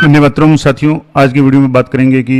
धन्यवाद साथियों। आज की वीडियो में बात करेंगे कि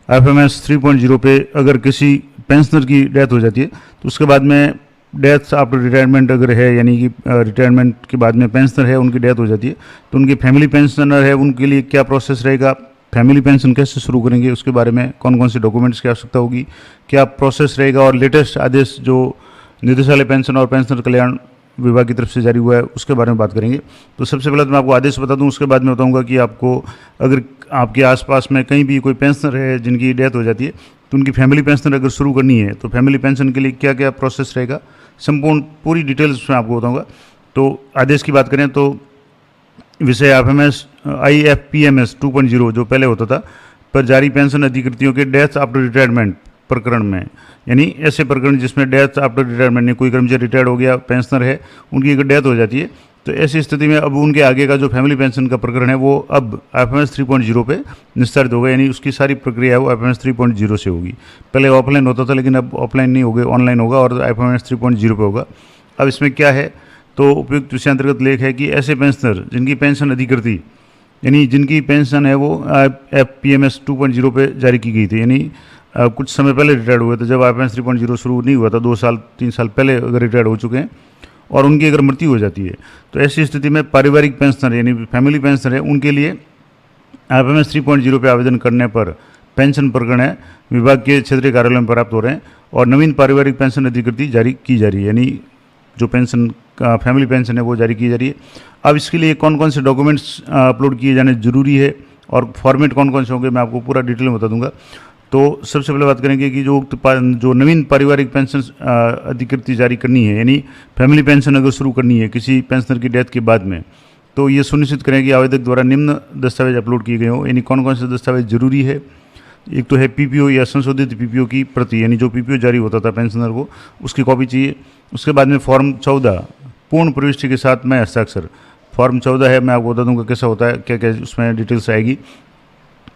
एफएमएस 3.0 पे अगर किसी पेंशनर की डेथ हो जाती है तो उसके बाद में डेथ आफ्टर रिटायरमेंट अगर है, यानी कि रिटायरमेंट के बाद में पेंशनर है उनकी डेथ हो जाती है तो उनकी फैमिली पेंशनर है उनके लिए क्या प्रोसेस रहेगा, फैमिली पेंशन कैसे शुरू करेंगे, उसके बारे में कौन कौन से डॉक्यूमेंट्स की आवश्यकता होगी, क्या प्रोसेस रहेगा, और लेटेस्ट आदेश जो निदेशालय पेंशन और पेंशनर कल्याण विभाग की तरफ से जारी हुआ है उसके बारे में बात करेंगे। तो सबसे पहले तो मैं आपको आदेश बता दूं, उसके बाद मैं बताऊंगा कि आपको अगर आपके आसपास में कहीं भी कोई पेंशनर है जिनकी डेथ हो जाती है तो उनकी फैमिली पेंशन अगर शुरू करनी है तो फैमिली पेंशन के लिए क्या क्या प्रोसेस रहेगा, संपूर्ण पूरी डिटेल्स में आपको बताऊँगा। तो आदेश की बात करें तो विषय एफएमएस IFPMS 2.0 जो पहले होता था पर जारी पेंशन अधिकृतियों के डेथ आफ्टर रिटायरमेंट प्रकरण में, यानी ऐसे प्रकरण जिसमें डेथ आफ्टर रिटायरमेंट नहीं, कोई कर्मचारी रिटायर्ड हो गया, पेंशनर है, उनकी अगर डेथ हो जाती है तो ऐसी स्थिति में अब उनके आगे का जो फैमिली पेंशन का प्रकरण है वो अब एफएमएस 3.0 पे निस्तारित होगा, यानी उसकी सारी प्रक्रिया है वो एफएमएस 3.0 से होगी। पहले ऑफलाइन होता था लेकिन अब ऑफलाइन नहीं होगा, ऑनलाइन होगा और एफएमएस 3.0 पे होगा। अब इसमें क्या है तो उपयुक्त विषय अंतर्गत लेख है कि ऐसे पेंशनर जिनकी पेंशन अधिकृति यानी जिनकी पेंशन है वो FPMS 2.0 पे जारी की गई थी, यानी कुछ समय पहले रिटायर्ड हुए थे, जब एफएमएस 3.0 शुरू नहीं हुआ था, 2 साल 3 साल पहले अगर रिटायर्ड हो चुके हैं और उनकी अगर मृत्यु हो जाती है तो ऐसी स्थिति में पारिवारिक पेंशनर यानी फैमिली पेंशनर है उनके लिए एफएमएस 3.0 पे आवेदन करने पर पेंशन प्रकरण है विभाग के क्षेत्रीय कार्यालयों में प्राप्त हो रहे हैं और नवीन पारिवारिक पेंशन अधिकृति जारी की जा रही है, यानी जो पेंशन का फैमिली पेंशन है वो जारी की जा रही है। अब इसके लिए कौन कौन से डॉक्यूमेंट्स अपलोड किए जाने जरूरी है और फॉर्मेट कौन कौन से होंगे मैं आपको पूरा डिटेल में बता दूंगा। तो सबसे पहले बात करेंगे कि जो नवीन पारिवारिक पेंशन अधिकृति जारी करनी है, यानी फैमिली पेंशन अगर शुरू करनी है किसी पेंशनर की डेथ के बाद में, तो ये सुनिश्चित करें कि आवेदक द्वारा निम्न दस्तावेज अपलोड किए गए हों, यानी कौन कौन से दस्तावेज जरूरी है। एक तो है PPO या संशोधित PPO की प्रति, यानी जो PPO जारी होता था पेंशनर को उसकी कॉपी चाहिए। उसके बाद में फॉर्म 14 पूर्ण प्रविष्टि के साथ में हस्ताक्षर, फॉर्म 14 है, मैं आपको बता दूंगा कैसा होता है, क्या क्या उसमें डिटेल्स आएगी।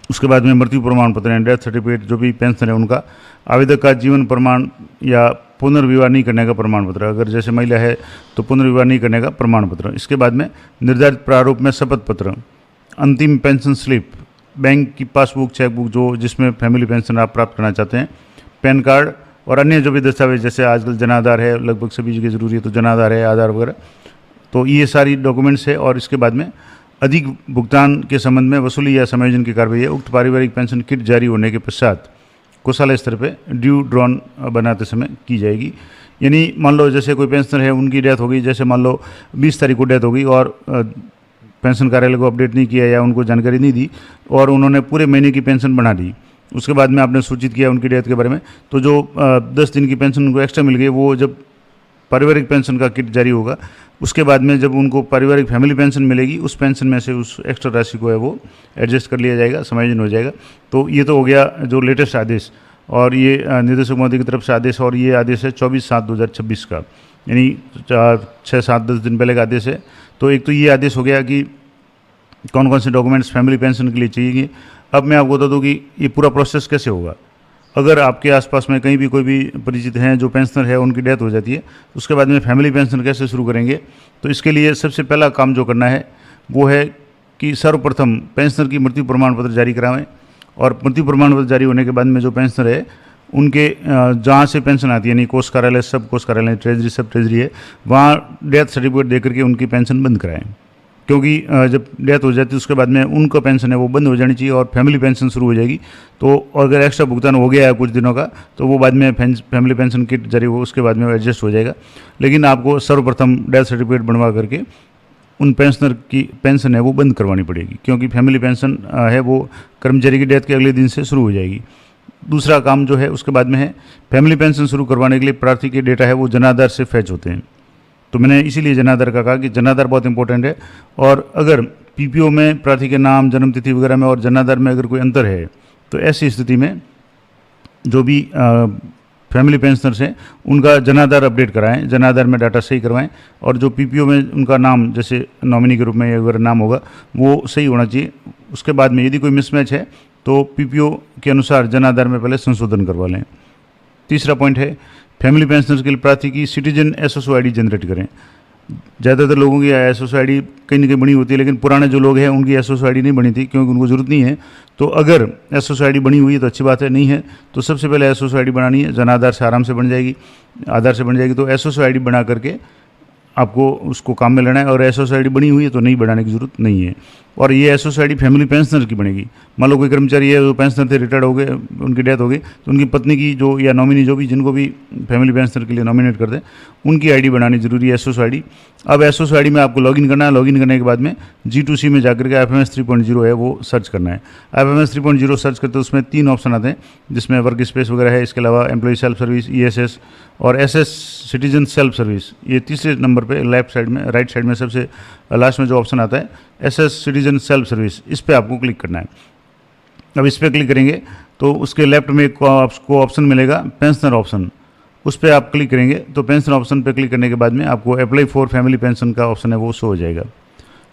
उसके बाद में मृत्यु प्रमाण पत्र है, डेथ सर्टिफिकेट जो भी पेंशन है उनका, आवेदक का जीवन प्रमाण या पुनर्विवाह नहीं करने का प्रमाण पत्र, अगर जैसे महिला है तो पुनर्विवाह नहीं करने का प्रमाण पत्र। इसके बाद में निर्धारित प्रारूप में शपथ पत्र, अंतिम पेंशन स्लिप, बैंक की पासबुक, चेकबुक जो जिसमें फैमिली पेंशन आप प्राप्त करना चाहते हैं, पैन कार्ड और अन्य जो भी दस्तावेज, जैसे आजकल जनाधार है, लगभग सभी जगह जरूरी है तो जनाधार है, आधार वगैरह, तो ये सारी डॉक्यूमेंट्स है। और इसके बाद में अधिक भुगतान के संबंध में वसूली या समायोजन की कार्रवाई है उक्त पारिवारिक पेंशन किट जारी होने के पश्चात कोषालय स्तर पे ड्यू ड्रॉन बनाते समय की जाएगी। यानी मान लो जैसे कोई पेंशनर है उनकी डेथ हो गई, जैसे मान लो 20 तारीख को डेथ हो गई और पेंशन कार्यालय को अपडेट नहीं किया या उनको जानकारी नहीं दी और उन्होंने पूरे महीने की पेंशन बढ़ा दी, उसके बाद में आपने सूचित किया उनकी डेथ के बारे में, तो जो 10 दिन की पेंशन उनको एक्स्ट्रा मिल गई वो जब पारिवारिक पेंशन का किट जारी होगा उसके बाद में जब उनको पारिवारिक फैमिली पेंशन मिलेगी उस पेंशन में से उस एक्स्ट्रा राशि को है वो एडजस्ट कर लिया जाएगा, समायोजन हो जाएगा। तो ये तो हो गया जो लेटेस्ट आदेश, और ये निदेशक महोदय की तरफ से आदेश, और ये आदेश है 24/7/2026 का, यानी 6-7-10 दिन पहले का आदेश है। तो एक तो ये आदेश हो गया कि कौन कौन से डॉक्यूमेंट्स फैमिली पेंशन के लिए चाहिए। अब मैं आपको बता दूँ कि ये पूरा प्रोसेस कैसे होगा। अगर आपके आसपास में कहीं भी कोई भी परिचित हैं जो पेंशनर है उनकी डेथ हो जाती है उसके बाद में फैमिली पेंशन कैसे शुरू करेंगे, तो इसके लिए सबसे पहला काम जो करना है वो है कि सर्वप्रथम पेंशनर की मृत्यु प्रमाण पत्र जारी करावें, और मृत्यु प्रमाण पत्र जारी होने के बाद में जो पेंशनर है उनके जहाँ से पेंशन आती है, यानी कोष कार्यालय, सब कोष कार्यालय, ट्रेजरी, सब ट्रेजरी है, वहाँ डेथ सर्टिफिकेट दे करके उनकी पेंशन बंद कराएं, क्योंकि जब डेथ हो जाती है उसके बाद में उनका पेंशन है वो बंद हो जानी चाहिए और फैमिली पेंशन शुरू हो जाएगी। तो अगर एक्स्ट्रा भुगतान हो गया है कुछ दिनों का तो वो बाद में फैमिली पेंशन किट जारी हो उसके बाद में एडजस्ट हो जाएगा, लेकिन आपको सर्वप्रथम डेथ सर्टिफिकेट बनवा करके उन पेंशनर की पेंशन है वो बंद करवानी पड़ेगी, क्योंकि फैमिली पेंशन है वो कर्मचारी की डेथ के अगले दिन से शुरू हो जाएगी। दूसरा काम जो है उसके बाद में है फैमिली पेंशन शुरू करवाने के लिए प्रार्थी के डेटा है वो जनाधार से फैच होते हैं, तो मैंने इसीलिए जनाधार का कहा कि जनाधार बहुत इंपॉर्टेंट है। और अगर PPO में प्रार्थी के नाम, जन्मतिथि वगैरह में और जनाधार में अगर कोई अंतर है तो ऐसी स्थिति में जो भी फैमिली पेंशनर्स हैं उनका जनाधार अपडेट कराएं, जनाधार में डाटा सही करवाएं, और जो PPO में उनका नाम जैसे नॉमिनी के रूप में अगर नाम होगा वो सही होना चाहिए। उसके बाद में यदि कोई मिसमैच है तो PPO के अनुसार जनाधार में पहले संशोधन करवा लें। तीसरा पॉइंट है फैमिली पेंशनर्स के लिए प्रार्थी की सिटीजन SSO ID जनरेट करें। ज़्यादातर लोगों की एसओसी आईडी कहीं ना कहीं बनी होती है, लेकिन पुराने जो लोग हैं उनकी एसओसी आईडी नहीं बनी थी क्योंकि उनको ज़रूरत नहीं है। तो अगर एसओसी आईडी बनी हुई है तो अच्छी बात है, नहीं है तो सबसे पहले एसओसी आईडी बनानी है। जन आधार से आराम से बन जाएगी, आधार से बन जाएगी। तो एसओसी आईडी बना करके आपको उसको काम में लेना है। और एसओसी आईडी बनी हुई है तो नहीं बनाने की ज़रूरत नहीं है। और ये एसओसी आईडी फैमिली पेंशनर की बनेगी। मान लो कोई कर्मचारी है जो पेंशनर थे, रिटायर्ड हो गए, उनकी डेथ हो गई, तो उनकी पत्नी की जो या नॉमिनी जो भी जिनको भी फैमिली पेंशनर के लिए नॉमिनेट कर दें उनकी आईडी बनानी जरूरी है, एसओसी आईडी। अब एसओसी आईडी में आपको लॉगिन करना है। लॉगिन करने के बाद में G2C में जाकर के FMS 3.0 है वो सर्च करना है। FMS 3.0 सर्च करते उसमें 3 ऑप्शन आते हैं, जिसमें वर्क स्पेस वगैरह है, इसके अलावा एम्प्लॉय सेल्फ सर्विस, ESS और SS सिटीजन सेल्फ सर्विस। ये तीसरे नंबर पे लेफ्ट साइड में, राइट साइड में सबसे लास्ट में जो ऑप्शन आता है SS सिटीजन सेल्फ सर्विस, इस पर आपको क्लिक करना है। अब इस पर क्लिक करेंगे तो उसके लेफ्ट में आपको ऑप्शन मिलेगा पेंशनर ऑप्शन, उस पर आप क्लिक करेंगे तो पेंशन ऑप्शन पर क्लिक करने के बाद में आपको अप्लाई फॉर फैमिली पेंशन का ऑप्शन है वो शो हो जाएगा।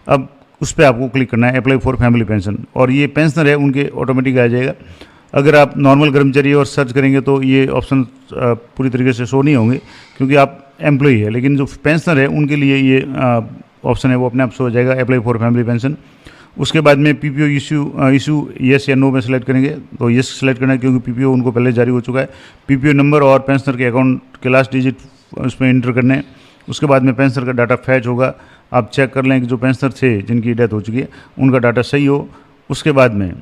अब उस पर आपको क्लिक करना है, अप्लाई फॉर फैमिली पेंशन, और ये पेंशनर है उनके ऑटोमेटिक आ जाएगा। अगर आप नॉर्मल कर्मचारी और सर्च करेंगे तो ये ऑप्शन पूरी तरीके से शो नहीं होंगे क्योंकि आप एम्प्लॉई है, लेकिन जो पेंशनर है उनके लिए ये ऑप्शन है वो अपने आप शो हो जाएगा, अप्लाई फॉर फैमिली पेंशन। उसके बाद में PPO इशू येस या नो में सेलेक्ट करेंगे तो येस सेलेक्ट करना है क्योंकि PPO उनको पहले जारी हो चुका है। PPO नंबर और पेंशनर के अकाउंट के लास्ट डिजिट उसमें इंटर करने हैं। उसके बाद में पेंशनर का डाटा फैच होगा, आप चेक कर लें कि जो पेंशनर थे जिनकी डेथ हो चुकी है उनका डाटा सही हो। उसके बाद में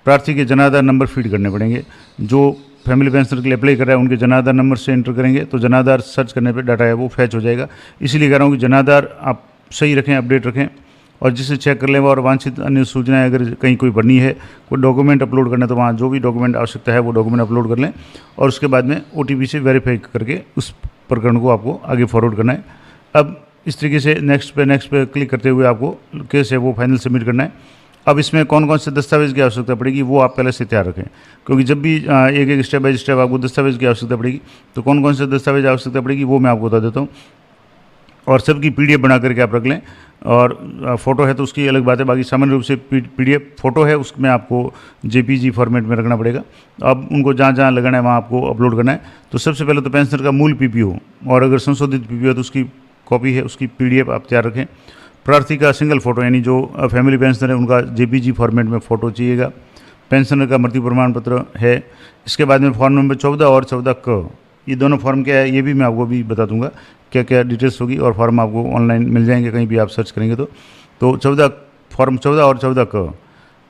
प्रार्थी के जनाधार नंबर फीड करने पड़ेंगे। जो फैमिली पेंशनर के लिए अप्लाई कर रहा है उनके जनाधार नंबर से इंटर करेंगे तो जनाधार सर्च करने पर डाटा है वो फैच हो जाएगा। इसीलिए कह रहा हूँ कि जनाधार आप सही रखें, अपडेट रखें, और जिसे चेक कर लें। और वांछित अन्य सूचनाएं अगर कहीं कोई भरनी है, कोई डॉक्यूमेंट अपलोड करना है तो वहाँ जो भी डॉक्यूमेंट आवश्यकता है वो डॉक्यूमेंट अपलोड कर लें। और उसके बाद में OTP से वेरीफाई करके उस प्रकरण को आपको आगे फॉरवर्ड करना है। अब इस तरीके से नेक्स्ट पे क्लिक करते हुए आपको केस है वो फाइनल सबमिट करना है। अब इसमें कौन कौन से दस्तावेज़ की आवश्यकता पड़ेगी वो आप पहले से तैयार रखें, क्योंकि जब भी एक एक स्टेप बाय स्टेप आपको दस्तावेज़ की आवश्यकता पड़ेगी तो कौन कौन से दस्तावेज आवश्यकता पड़ेगी वो मैं आपको बता देता हूँ। और सबकी PDF बना करके आप रख लें। और फ़ोटो है तो उसकी अलग बात है, बाकी सामान्य रूप से PDF फ़ोटो है उसमें आपको JPG फॉर्मेट में रखना पड़ेगा। अब उनको जहाँ जहाँ लगाना है वहाँ आपको अपलोड करना है। तो सबसे पहले तो पेंशनर का मूल PPO और अगर संशोधित PPO है तो उसकी कॉपी है, उसकी PDF आप तैयार रखें। प्रार्थी का सिंगल फ़ोटो यानी जो फैमिली पेंशनर है उनका JPG फॉर्मेट में फ़ोटो चाहिएगा। पेंशनर का मृत्यु प्रमाण पत्र है। इसके बाद में फॉर्म नंबर 14 और 14क, ये दोनों फॉर्म क्या है ये भी मैं आपको भी बता दूंगा क्या क्या डिटेल्स होगी, और फॉर्म आपको ऑनलाइन मिल जाएंगे कहीं भी आप सर्च करेंगे तो 14 और 14क।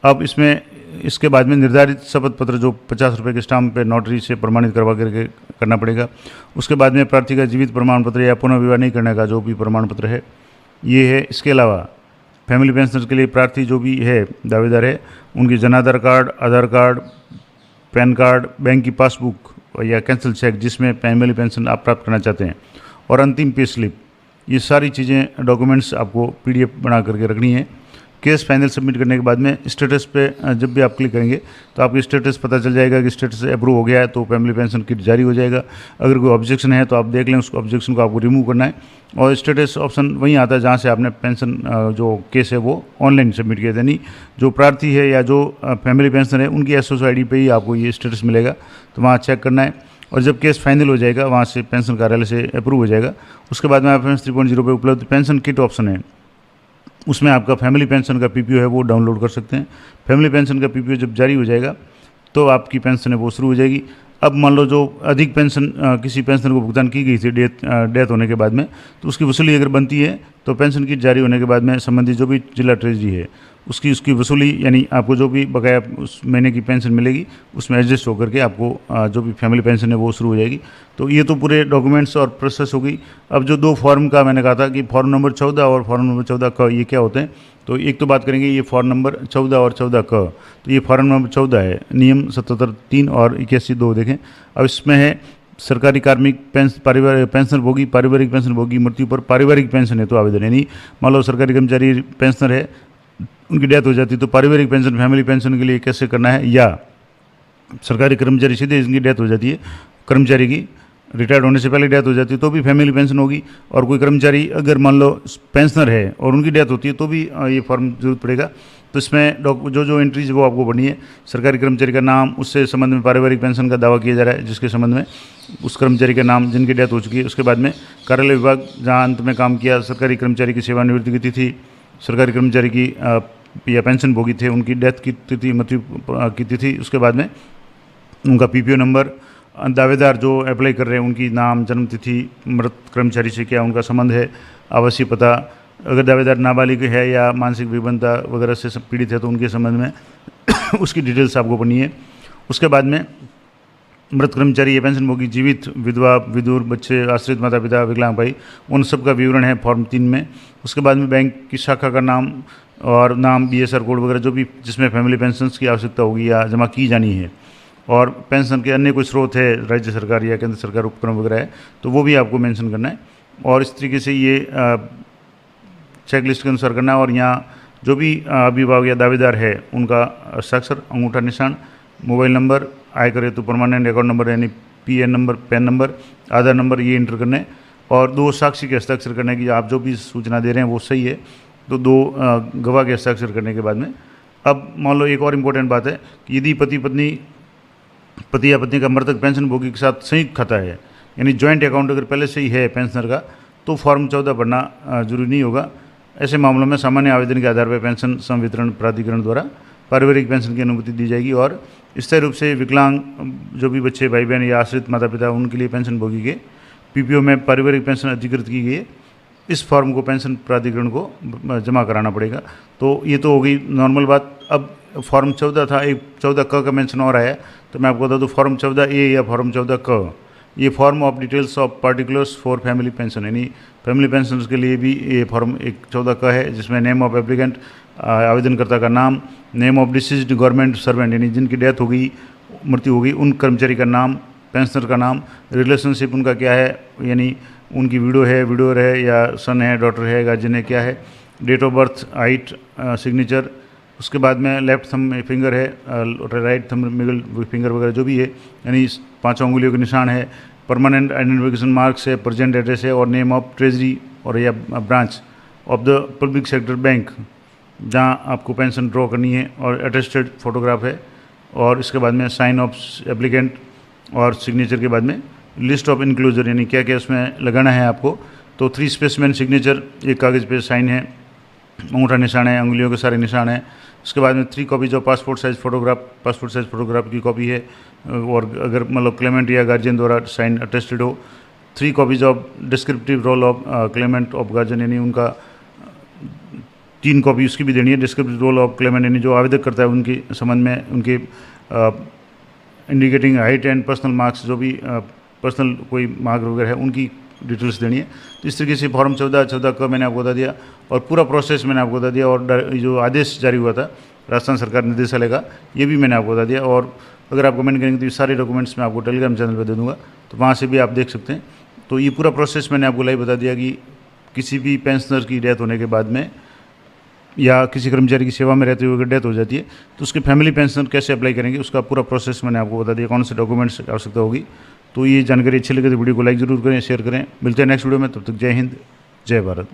अब इसमें इसके बाद में निर्धारित शपथ पत्र जो 50 रुपये के स्टाम्प पे नोटरी से प्रमाणित करवा करके करना पड़ेगा। उसके बाद में प्रार्थी का जीवित प्रमाण पत्र या पुनर्विवाह नहीं करने का जो भी प्रमाण पत्र है ये है। इसके अलावा फैमिली पेंशनर के लिए प्रार्थी जो भी है दावेदार है उनकी जनाधार कार्ड, आधार कार्ड, पैन कार्ड, बैंक की पासबुक या कैंसिल चेक जिसमें फैमिली पेंशन आप प्राप्त करना चाहते हैं, और अंतिम पे स्लिप, ये सारी चीज़ें डॉक्यूमेंट्स आपको PDF बना करके रखनी है। केस फाइनल सबमिट करने के बाद में स्टेटस पे जब भी आप क्लिक करेंगे तो आपकी स्टेटस पता चल जाएगा कि स्टेटस अप्रूव हो गया है तो फैमिली पेंशन किट जारी हो जाएगा। अगर कोई ऑब्जेक्शन है तो आप देख लें, उस ऑब्जेक्शन को आपको रिमूव करना है। और स्टेटस ऑप्शन वहीं आता है जहाँ से आपने पेंशन जो केस है वो ऑनलाइन सबमिट किया था, यानी जो प्रार्थी है या जो फैमिली पेंशन है उनकी SOS ID पे ही आपको ये स्टेटस मिलेगा, तो वहाँ चेक करना है। और जब केस फाइनल हो जाएगा वहाँ से पेंशन कार्यालय से अप्रूव हो जाएगा। उसके बाद में FMS 3.0 पे उपलब्ध पेंशन किट ऑप्शन है, उसमें आपका फैमिली पेंशन का PPO है वो डाउनलोड कर सकते हैं। फैमिली पेंशन का PPO जब जारी हो जाएगा तो आपकी पेंशन है वो शुरू हो जाएगी। अब मान लो जो अधिक पेंशन किसी पेंशनर को भुगतान की गई थी डेथ होने के बाद में, तो उसकी वसूली अगर बनती है तो पेंशन किट जारी होने के बाद में संबंधित जो भी जिला ट्रेजरी है उसकी वसूली, यानी आपको जो भी बकाया उस महीने की पेंशन मिलेगी उसमें एडजस्ट होकर के आपको जो भी फैमिली पेंशन है वो शुरू हो जाएगी। तो ये तो पूरे डॉक्यूमेंट्स और प्रोसेस हो गई। अब जो 2 फॉर्म का मैंने कहा था कि फॉर्म नंबर 14 और फॉर्म नंबर 14क ये क्या होते हैं, तो एक तो बात करेंगे ये फॉर्म नंबर 14 और 14क। तो ये फॉर्म नंबर 14 है, नियम 77(3) और 81(2) देखें। अब इसमें है सरकारी कार्मिक पेंशन भोगी, पारिवारिक पेंशन भोगी मृत्यु पर पारिवारिक पेंशन है तो आवेदन, यानी मान लो सरकारी कर्मचारी पेंशनर है उनकी डेथ हो जाती है तो पारिवारिक पेंशन फैमिली पेंशन के लिए कैसे करना है, या सरकारी कर्मचारी सीधे जिनकी डेथ हो जाती है, कर्मचारी की रिटायर्ड होने से पहले डेथ हो जाती है तो भी फैमिली पेंशन होगी। और कोई कर्मचारी अगर मान लो पेंशनर है और उनकी डेथ होती है तो भी ये फॉर्म जरूरत पड़ेगा। तो इसमें जो जो एंट्रीज वो आपको पढ़नी है। सरकारी कर्मचारी का नाम, उससे संबंध में पारिवारिक पेंशन का दावा किया जा रहा है जिसके संबंध में उस कर्मचारी का नाम जिनकी डेथ हो चुकी है। उसके बाद में कार्यालय विभाग जहाँ अंत में काम किया, सरकारी कर्मचारी की सेवानिवृत्ति की तिथि, सरकारी कर्मचारी की या पेंशन भोगी थे उनकी डेथ की तिथि, मृत्यु की तिथि। उसके बाद में उनका पीपीओ नंबर, दावेदार जो अप्लाई कर रहे हैं उनकी नाम, जन्म तिथि, मृत कर्मचारी से क्या उनका संबंध है, आवासीय पता, अगर दावेदार नाबालिग है या मानसिक विभिन्नता वगैरह से पीड़ित है तो उनके संबंध में उसकी डिटेल्स आपको पढ़नी है। उसके बाद में मृत कर्मचारी या पेंशन भोगी, जीवित, विधवा, विधुर, बच्चे, आश्रित माता पिता, विकलांग भाई, उन सब का विवरण है फॉर्म 3 में। उसके बाद में बैंक की शाखा का नाम और नाम, बीएसआर कोड वगैरह जो भी जिसमें फैमिली पेंशन की आवश्यकता होगी या जमा की जानी है, और पेंशन के अन्य कोई स्रोत है राज्य सरकार या केंद्र सरकार उपक्रम वगैरह है तो वो भी आपको मेंशन करना है। और इस तरीके से ये चेक लिस्ट के अनुसार करना है। और यहाँ जो भी अभिभावक या दावेदार है उनका हस्ताक्षर, अंगूठा निशान, मोबाइल नंबर, आयकर हेतु परमानेंट अकाउंट नंबर यानी पीएन नंबर, पैन नंबर, आधार नंबर, ये इंटर करने, और 2 साक्षी के हस्ताक्षर करने की आप जो भी सूचना दे रहे हैं वो सही है तो 2 गवाह के हस्ताक्षर करने के बाद में। अब मान लो एक और इम्पोर्टेंट बात है कि यदि पति या पत्नी का मृतक पेंशन भोगी के साथ संयुक्त खाता है यानी जॉइंट अकाउंट अगर पहले से ही है पेंशनर का तो फॉर्म 14 भरना जरूरी नहीं होगा। ऐसे मामलों में सामान्य आवेदन के आधार पर पेंशन संवितरण प्राधिकरण द्वारा पारिवारिक पेंशन की अनुमति दी जाएगी। और स्थायी रूप से विकलांग जो भी बच्चे, भाई बहन या आश्रित माता पिता उनके लिए पेंशन भोगी के पीपीओ में पारिवारिक पेंशन अधिकृत की गई है, इस फॉर्म को पेंशन प्राधिकरण को जमा कराना पड़ेगा। तो ये तो हो गई नॉर्मल बात। अब फॉर्म 14 था, एक 14 का मेंशन और आया तो मैं आपको बता दूँ फॉर्म 14A या फॉर्म 14 ये form of details of particulars for family pension यानी फैमिली पेंशन के लिए भी ये फॉर्म एक 14 है जिसमें नेम ऑफ एप्लीकेंट, आवेदनकर्ता का नाम, name of deceased government servant यानी जिनकी डेथ हो गई, मृत्यु हो गई, उन कर्मचारी का नाम, पेंशनर का नाम, रिलेशनशिप उनका क्या है यानी उनकी विडोर है या सन है, डॉटर है, गार्जियन है, क्या है, date of birth, height, signature. उसके बाद में लेफ्ट थंब फिंगर है, राइट थंब मिडिल फिंगर वगैरह जो भी है यानी 5 उंगलियों के निशान है, परमानेंट आइडेंटिफिकेशन मार्क्स है, प्रेजेंट एड्रेस है, और नेम ऑफ ट्रेजरी और या branch of the public sector bank जहां आपको पेंशन ड्रॉ करनी है, और अटेस्टेड फोटोग्राफ है। और इसके बाद में साइन ऑफ एप्लीकेंट और सिग्नेचर के बाद में लिस्ट ऑफ इंक्लूजर यानी क्या क्या उसमें लगाना है आपको। तो 3 स्पेसिमेन सिग्नेचर, एक कागज़ पे साइन है, अंगूठा निशान है, अंगुलियों के सारे निशान हैं। उसके बाद में 3 copies of passport size photograph की कॉपी है, और अगर मतलब क्लेमेंट या गार्जियन द्वारा साइन अटेस्टेड हो। 3 copies of descriptive roll of claimant of guardian यानी उनका 3 कॉपी उसकी भी देनी है। डिस्क्रिप्टिव रोल ऑफ क्लेमेंट यानी जो आवेदक करता है उनके संबंध में उनके indicating height and personal marks, जो भी पर्सनल कोई मार्क वगैरह है उनकी डिटेल्स देनी है। तो इस तरीके से फॉर्म 14 का मैंने आपको बता दिया और पूरा प्रोसेस मैंने आपको बता दिया। और जो आदेश जारी हुआ था राजस्थान सरकार निदेशालय का, ये भी मैंने आपको बता दिया। और अगर आप कमेंट करेंगे तो ये सारे डॉक्यूमेंट्स मैं आपको टेलीग्राम चैनल पर दे दूँगा, तो वहाँ से भी आप देख सकते हैं। तो ये पूरा प्रोसेस मैंने आपको लाइव बता दिया कि किसी भी पेंशनर की डेथ होने के बाद में या किसी कर्मचारी की सेवा में रहते हुए अगर डेथ हो जाती है तो उसके फैमिली पेंशन कैसे अप्लाई करेंगे उसका पूरा प्रोसेस मैंने आपको बता दिया, कौन से डॉक्यूमेंट्स की आवश्यकता होगी। तो ये जानकारी अच्छी लगे तो वीडियो को लाइक ज़रूर करें, शेयर करें। मिलते हैं नेक्स्ट वीडियो में, तब तक जय हिंद, जय भारत।